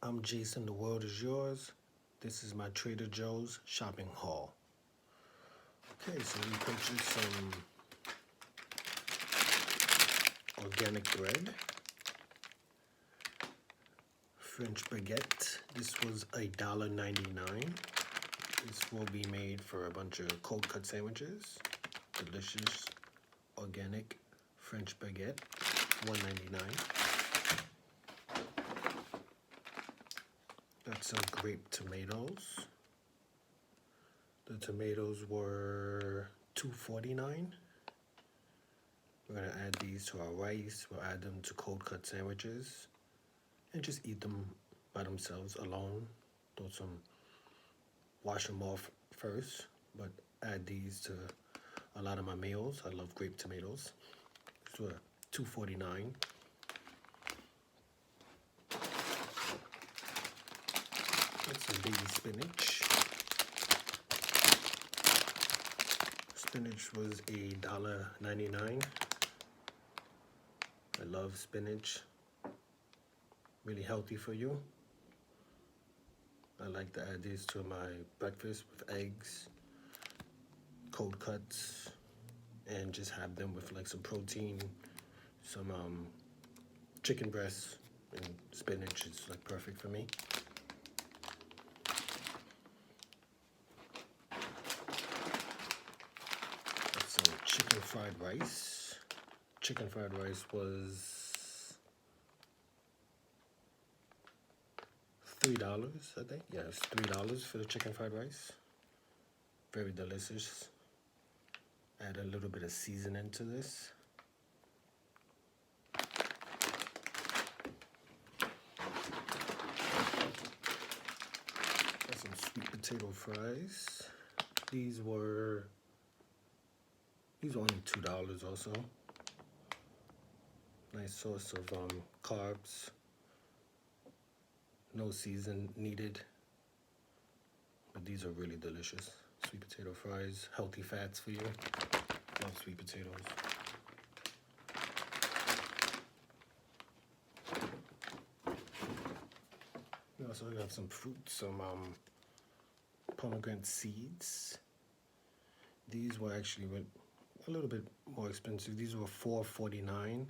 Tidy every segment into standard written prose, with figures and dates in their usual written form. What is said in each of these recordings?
I'm Jason, the world is yours. This is my Trader Joe's shopping haul. Okay, so we purchased some organic bread, French baguette. This was $1.99. This will be made for a bunch of cold cut sandwiches. Delicious organic French baguette, $1.99. Got some grape tomatoes. The tomatoes were $2.49. We're gonna add these to our rice. We'll add them to cold cut sandwiches and just eat them by themselves alone. Wash them off first, but add these to a lot of my meals. I love grape tomatoes. These were $2.49. Got some baby spinach. Spinach was $1.99. I love spinach. Really healthy for you. I like to add these to my breakfast with eggs, cold cuts, and just have them with like some protein, some chicken breasts, and spinach is like perfect for me. Some chicken fried rice. Chicken fried rice was $3, I think. Yeah, it's $3 for the chicken fried rice. Very delicious. Add a little bit of seasoning to this. Got some sweet potato fries. These were only $2 also. Nice source of carbs. No season needed. But these are really delicious. Sweet potato fries, healthy fats for you. Love sweet potatoes. We also got some fruit, some pomegranate seeds. These were actually a little bit more expensive. These were $4.49.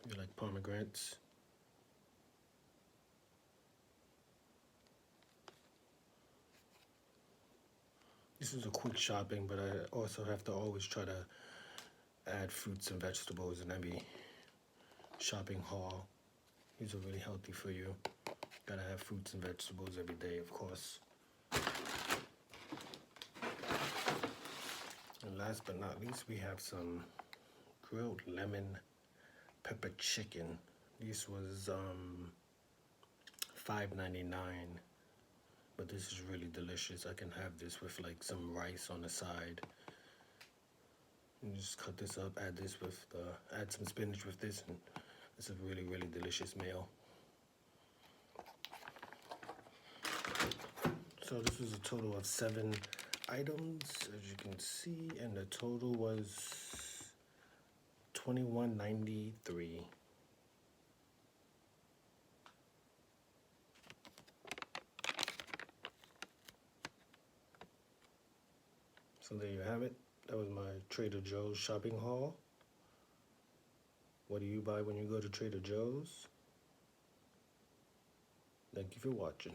You like pomegranates? This is a quick shopping, but I also have to always try to add fruits and vegetables in every shopping haul. These are really healthy for you. Gotta have fruits and vegetables every day, of course. And last but not least, we have some grilled lemon pepper chicken. This was $5.99. But this is really delicious. I can have this with like some rice on the side. And just cut this up, add some spinach with this, and it's a really, really delicious meal. So this was a total of 7 items, as you can see, and the total was $21.93. So there you have it. That was my Trader Joe's shopping haul. What do you buy when you go to Trader Joe's? Thank you for watching.